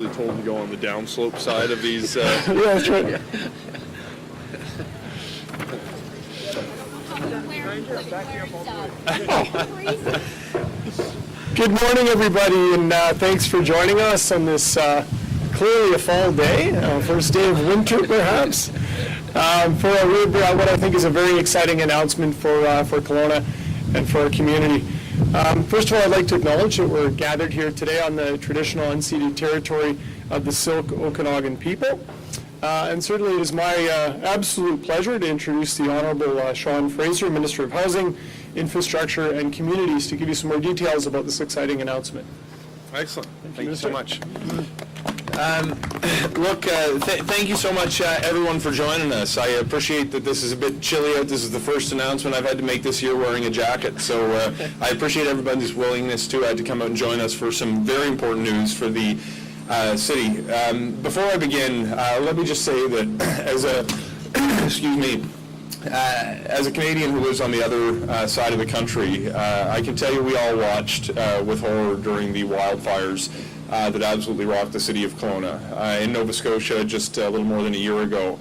Told to go on the downslope side of these. Yeah, that's right. Good morning, everybody, and thanks for joining us on this clearly a fall day, first day of winter, perhaps, for what I think is a very exciting announcement for Kelowna and for our community. First of all, I'd like to acknowledge that we're gathered here today on the traditional unceded territory of the Syilx Okanagan people. And certainly it is my absolute pleasure to introduce the Honourable Sean Fraser, Minister of Housing, Infrastructure and Communities, to give you some more details about this exciting announcement. Excellent. Thank you so much. Thank you so much, everyone, for joining us. I appreciate that this is a bit chilly out. This is the first announcement I've had to make this year wearing a jacket. So I appreciate everybody's willingness to come out and join us for some very important news for the city. Before I begin, let me just say that as a, as a Canadian who lives on the other side of the country, I can tell you we all watched with horror during the wildfires that absolutely rocked the city of Kelowna. In Nova Scotia, just a little more than a year ago,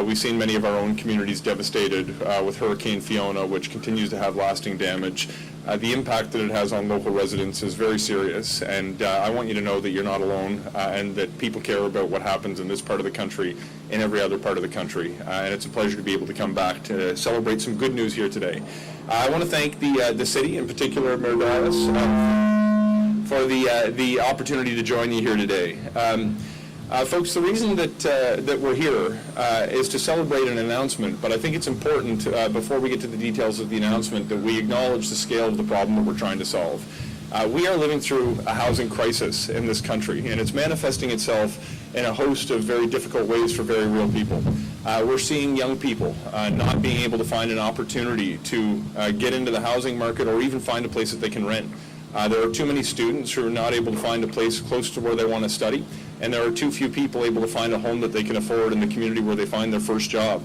we've seen many of our own communities devastated with Hurricane Fiona, which continues to have lasting damage. The impact that it has on local residents is very serious, and I want you to know that you're not alone and that people care about what happens in this part of the country and every other part of the country. And it's a pleasure to be able to come back to celebrate some good news here today. I want to thank the city, in particular Mayor Dyas, for the opportunity to join you here today. Folks, the reason that we're here is to celebrate an announcement, but I think it's important before we get to the details of the announcement that we acknowledge the scale of the problem that we're trying to solve. We are living through a housing crisis in this country, and it's manifesting itself in a host of very difficult ways for very real people. We're seeing young people not being able to find an opportunity to get into the housing market or even find a place that they can rent. There are too many students who are not able to find a place close to where they want to study, and there are too few people able to find a home that they can afford in the community where they find their first job.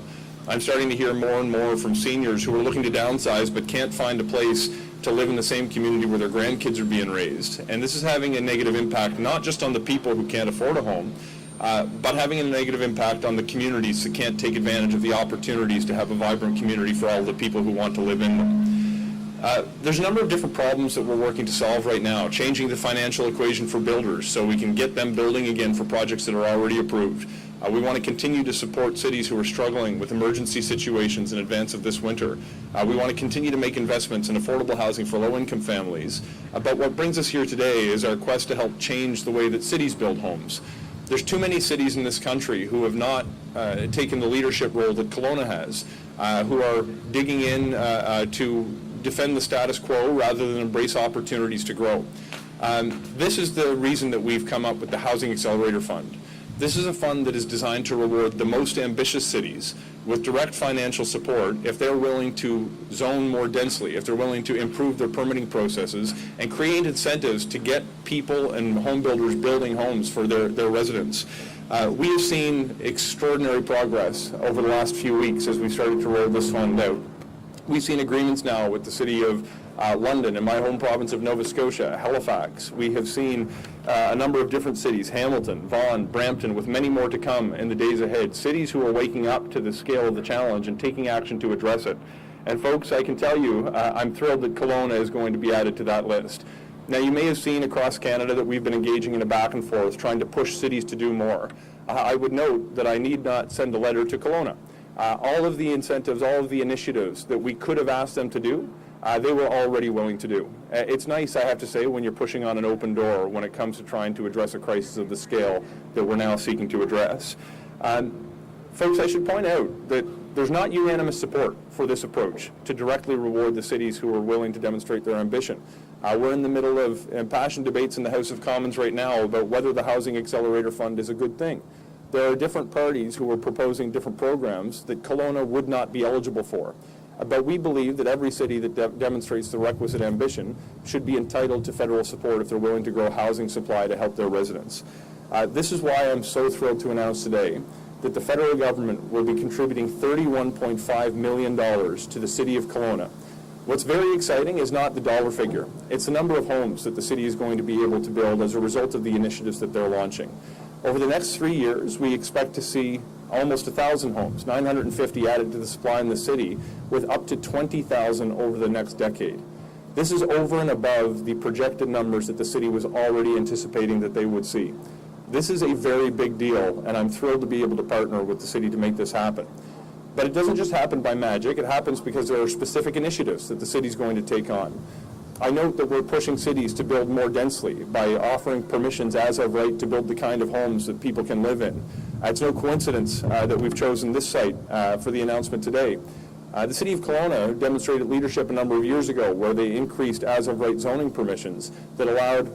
I'm starting to hear more and more from seniors who are looking to downsize but can't find a place to live in the same community where their grandkids are being raised. And this is having a negative impact not just on the people who can't afford a home, but having a negative impact on the communities that can't take advantage of the opportunities to have a vibrant community for all the people who want to live in them. There's a number of different problems that we're working to solve right now, changing the financial equation for builders so we can get them building again for projects that are already approved. We want to continue to support cities who are struggling with emergency situations in advance of this winter. We want to continue to make investments in affordable housing for low-income families. But what brings us here today is our quest to help change the way that cities build homes. There's too many cities in this country who have not taken the leadership role that Kelowna has, who are digging in to defend the status quo rather than embrace opportunities to grow. This is the reason that we've come up with the Housing Accelerator Fund. This is a fund that is designed to reward the most ambitious cities with direct financial support if they're willing to zone more densely, if they're willing to improve their permitting processes and create incentives to get people and home builders building homes for their residents. We have seen extraordinary progress over the last few weeks as we started to roll this fund out. We've seen agreements now with the City of London and my home province of Nova Scotia, Halifax. We have seen a number of different cities, Hamilton, Vaughan, Brampton, with many more to come in the days ahead. Cities who are waking up to the scale of the challenge and taking action to address it. And folks, I can tell you, I'm thrilled that Kelowna is going to be added to that list. Now, you may have seen across Canada that we've been engaging in a back and forth, trying to push cities to do more. I would note that I need not send a letter to Kelowna. All of the incentives, all of the initiatives that we could have asked them to do, they were already willing to do. It's nice, I have to say, when you're pushing on an open door when it comes to trying to address a crisis of the scale that we're now seeking to address. Folks, I should point out that there's not unanimous support for this approach to directly reward the cities who are willing to demonstrate their ambition. We're in the middle of impassioned debates in the House of Commons right now about whether the Housing Accelerator Fund is a good thing. There are different parties who are proposing different programs that Kelowna would not be eligible for. But we believe that every city that demonstrates the requisite ambition should be entitled to federal support if they're willing to grow housing supply to help their residents. This is why I'm so thrilled to announce today that the federal government will be contributing $31.5 million to the city of Kelowna. What's very exciting is not the dollar figure. It's the number of homes that the city is going to be able to build as a result of the initiatives that they're launching. Over the next 3 years, we expect to see almost 1,000 homes, 950 added to the supply in the city, with up to 20,000 over the next decade. This is over and above the projected numbers that the city was already anticipating that they would see. This is a very big deal, and I'm thrilled to be able to partner with the city to make this happen. But it doesn't just happen by magic. It happens because there are specific initiatives that the city's going to take on. I note that we're pushing cities to build more densely by offering permissions as of right to build the kind of homes that people can live in. It's no coincidence that we've chosen this site for the announcement today. The City of Kelowna demonstrated leadership a number of years ago where they increased as of right zoning permissions that allowed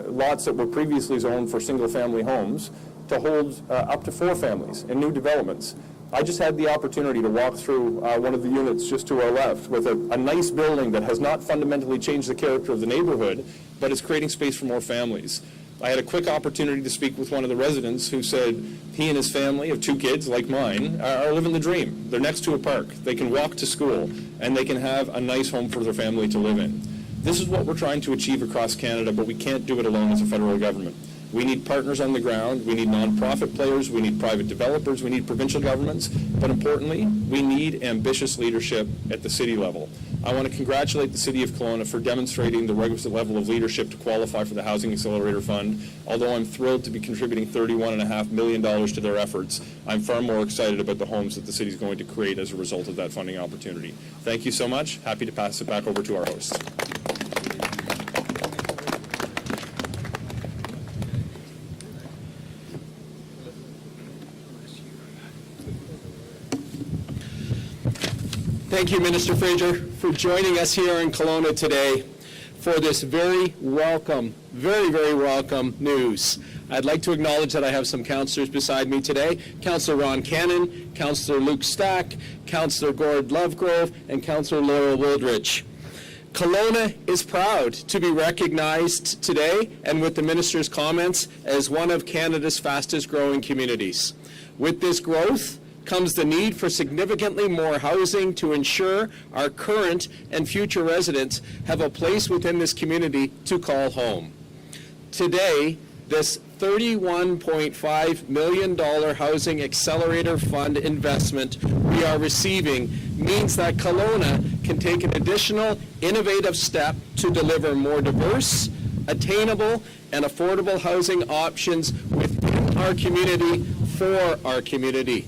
lots that were previously zoned for single-family homes to hold up to 4 families in new developments. I just had the opportunity to walk through one of the units just to our left with a nice building that has not fundamentally changed the character of the neighborhood, but is creating space for more families. I had a quick opportunity to speak with one of the residents who said he and his family of 2 kids, like mine, are living the dream. They're next to a park. They can walk to school, and they can have a nice home for their family to live in. This is what we're trying to achieve across Canada, but we can't do it alone as a federal government. We need partners on the ground, we need nonprofit players, we need private developers, we need provincial governments, but importantly, we need ambitious leadership at the city level. I want to congratulate the City of Kelowna for demonstrating the requisite level of leadership to qualify for the Housing Accelerator Fund. Although I'm thrilled to be contributing $31.5 million to their efforts, I'm far more excited about the homes that the city is going to create as a result of that funding opportunity. Thank you so much. Happy to pass it back over to our hosts. Thank you, Minister Fraser, for joining us here in Kelowna today for this very welcome, very welcome news. I'd like to acknowledge that I have some councillors beside me today. Councillor Ron Cannon, Councillor Luke Stack, Councillor Gord Lovegrove, and Councillor Laurel Wooldridge. Kelowna is proud to be recognized today, and with the Minister's comments, as one of Canada's fastest growing communities. With this growth comes the need for significantly more housing to ensure our current and future residents have a place within this community to call home. Today, this $31.5 million Housing Accelerator Fund investment we are receiving means that Kelowna can take an additional innovative step to deliver more diverse, attainable, and affordable housing options within our community for our community.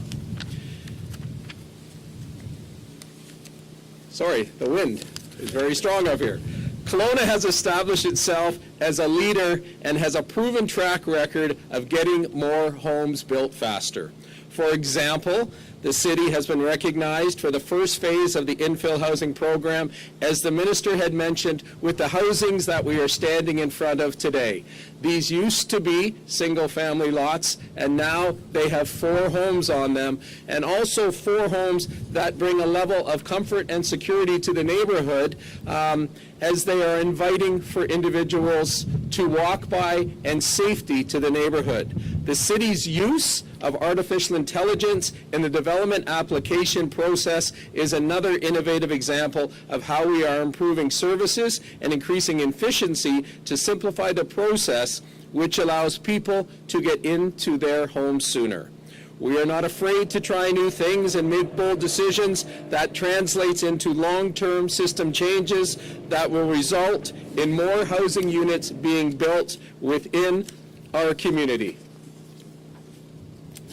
Sorry, the wind is very strong up here. Kelowna has established itself as a leader and has a proven track record of getting more homes built faster. For example, the city has been recognized for the first phase of the infill housing program, as the minister had mentioned, with the housings that we are standing in front of today. These used to be single-family lots, and now they have 4 homes on them, and also 4 homes that bring a level of comfort and security to the neighborhood, as they are inviting for individuals to walk by and safety to the neighborhood. The city's use of artificial intelligence in the development application process is another innovative example of how we are improving services and increasing efficiency to simplify the process, which allows people to get into their homes sooner. We are not afraid to try new things and make bold decisions that translates into long-term system changes that will result in more housing units being built within our community.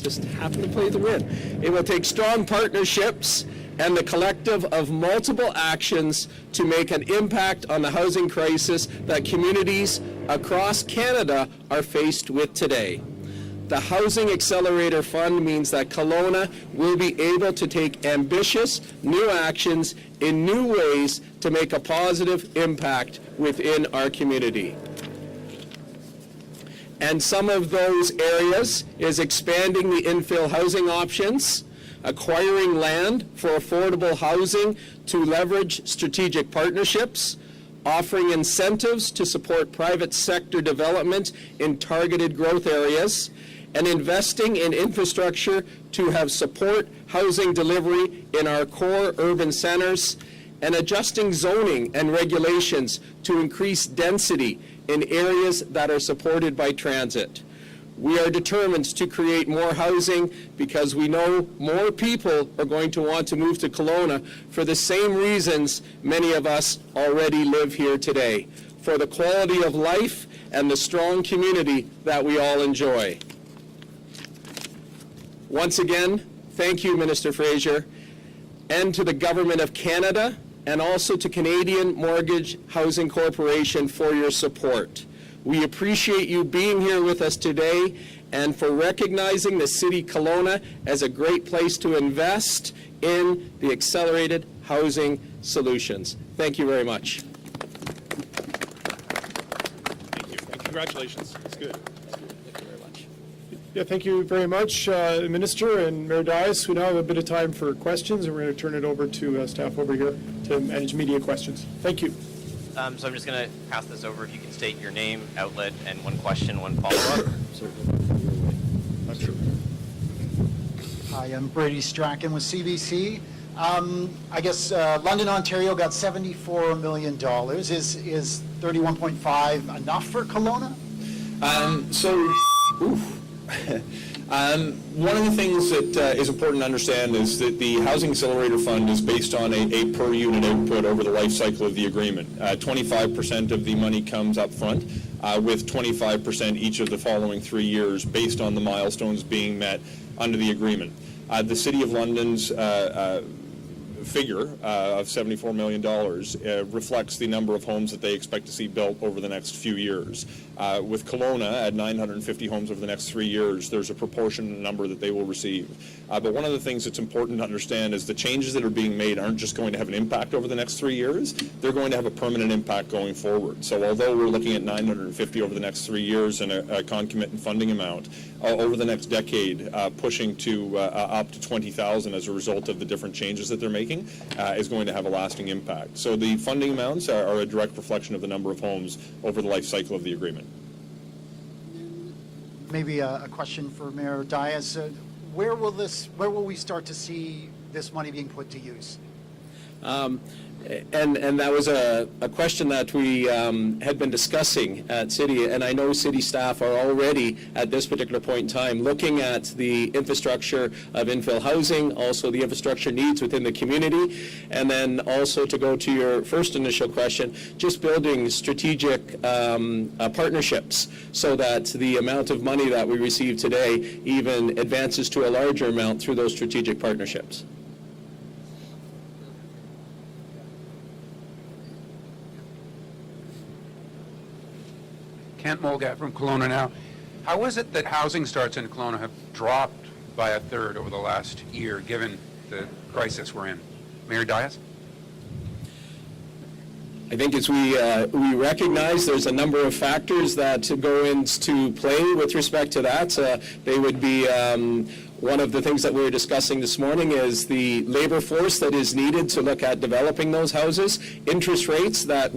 Just happen to play the wind. It will take strong partnerships and the collective of multiple actions to make an impact on the housing crisis that communities across Canada are faced with today. The Housing Accelerator Fund means that Kelowna will be able to take ambitious new actions in new ways to make a positive impact within our community. And some of those areas is expanding the infill housing options, acquiring land for affordable housing to leverage strategic partnerships, offering incentives to support private sector development in targeted growth areas, and investing in infrastructure to have support housing delivery in our core urban centers, and adjusting zoning and regulations to increase density in areas that are supported by transit. We are determined to create more housing because we know more people are going to want to move to Kelowna for the same reasons many of us already live here today, for the quality of life and the strong community that we all enjoy. Once again, thank you, Minister Fraser, and to the Government of Canada and also to Canadian Mortgage Housing Corporation for your support. We appreciate you being here with us today and for recognizing the City Kelowna as a great place to invest in the accelerated housing solutions. Thank you very much. Thank you. And congratulations. It's good. Yeah, thank you very much, Minister and Mayor Dyas. We now have a bit of time for questions, and we're going to turn it over to staff over here to manage media questions. Thank you. So I'm just going to pass this over. If you can state your name, outlet, and one question, one follow-up. Hi, I'm Brady Strachan with CBC. I guess London, Ontario got $74 million. Is 31.5 enough for Kelowna? One of the things that is important to understand is that the Housing Accelerator Fund is based on a per unit output over the life cycle of the agreement. 25% of the money comes up front, with 25% each of the following 3 years based on the milestones being met under the agreement. The City of London's figure of $74 million reflects the number of homes that they expect to see built over the next few years. With Kelowna at 950 homes over the next 3 years, there's a proportionate number that they will receive. But one of the things that's important to understand is the changes that are being made aren't just going to have an impact over the next 3 years, they're going to have a permanent impact going forward. So although we're looking at 950 over the next 3 years and a concomitant funding amount, over the next decade, pushing to up to 20,000 as a result of the different changes that they're making, is going to have a lasting impact. So the funding amounts are a direct reflection of the number of homes over the life cycle of the agreement. Maybe a question for Mayor Dyas. Where will we start to see this money being put to use? And that was a question that we had been discussing at City, and I know City staff are already, at this particular point in time, looking at the infrastructure of infill housing, also the infrastructure needs within the community, and then also to go to your first initial question, just building strategic partnerships so that the amount of money that we receive today even advances to a larger amount through those strategic partnerships. Kent Molgat from Kelowna now. How is it that housing starts in Kelowna have dropped by a third over the last year, given the crisis we're in? Mayor Dyas? I think as we recognize there's a number of factors that go into play with respect to that. They would be one of the things that we were discussing this morning is the labor force that is needed to look at developing those houses, interest rates that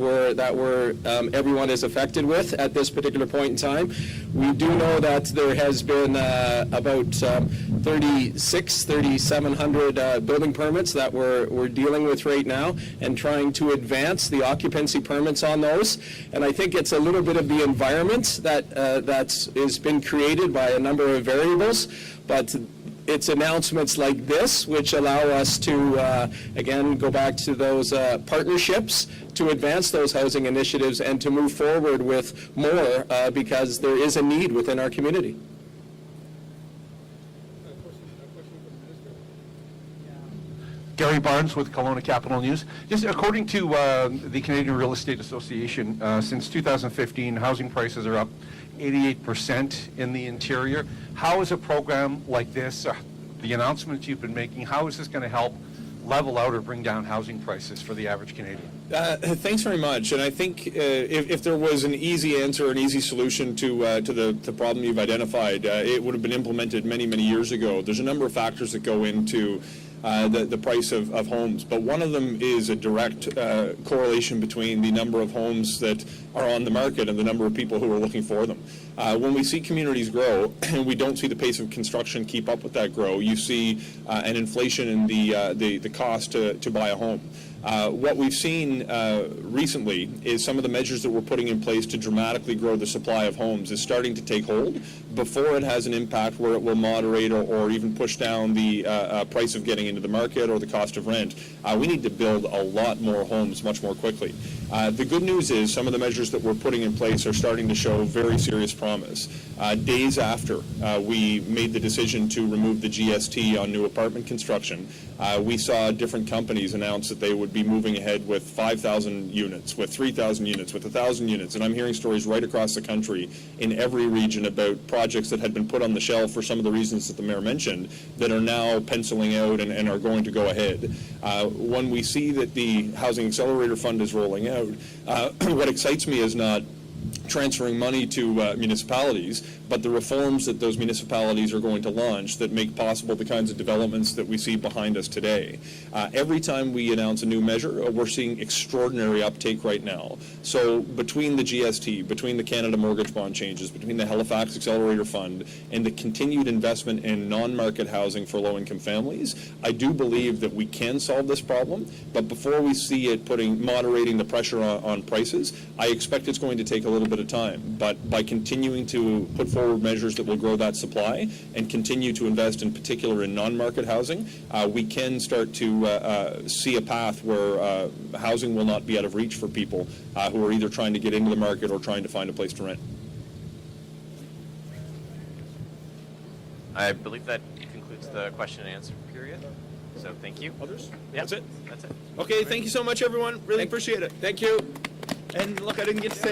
everyone is affected with at this particular point in time. We do know that there has been about 3,700 building permits that we're dealing with right now and trying to advance the occupancy permits on those. And I think it's a little bit of the environment that has been created by a number of variables, but it's announcements like this which allow us to, again, go back to those partnerships to advance those housing initiatives and to move forward with more because there is a need within our community. Gary Barnes with Kelowna Capital News. Just according to the Canadian Real Estate Association, since 2015, housing prices are up 88% in the interior. How is a program like this, the announcements you've been making, how is this going to help level out or bring down housing prices for the average Canadian? Thanks very much. And I think if there was an easy answer, an easy solution to the problem you've identified, it would have been implemented many, many years ago. There's a number of factors that go into the price of homes, but one of them is a direct correlation between the number of homes that are on the market and the number of people who are looking for them. When we see communities grow and we don't see the pace of construction keep up with that grow, you see an inflation in the cost to buy a home. What we've seen recently is some of the measures that we're putting in place to dramatically grow the supply of homes is starting to take hold before it has an impact where it will moderate or even push down the price of getting into the market or the cost of rent. We need to build a lot more homes much more quickly. The good news is some of the measures that we're putting in place are starting to show very serious promise. Days after we made the decision to remove the GST on new apartment construction, we saw different companies announce that they would be moving ahead with 5,000 units, with 3,000 units, with 1,000 units. And I'm hearing stories right across the country in every region about projects that had been put on the shelf for some of the reasons that the mayor mentioned that are now penciling out and are going to go ahead. When we see that the Housing Accelerator Fund is rolling out, what excites me is not transferring money to municipalities, but the reforms that those municipalities are going to launch that make possible the kinds of developments that we see behind us today. Every time we announce a new measure, we're seeing extraordinary uptake right now. So between the GST, between the Canada Mortgage Bond changes, between the Halifax Accelerator Fund, and the continued investment in non-market housing for low-income families, I do believe that we can solve this problem, but before we see it moderating the pressure on prices, I expect it's going to take a little bit of time. But by continuing to put forward measures that will grow that supply and continue to invest in particular in non-market housing, we can start to see a path where housing will not be out of reach for people who are either trying to get into the market or trying to find a place to rent. I believe that concludes the question and answer period. So thank you. Others? Yeah, That's it? That's it. Okay, thank you so much, everyone. Really appreciate it. Thank you. And look, I didn't get to say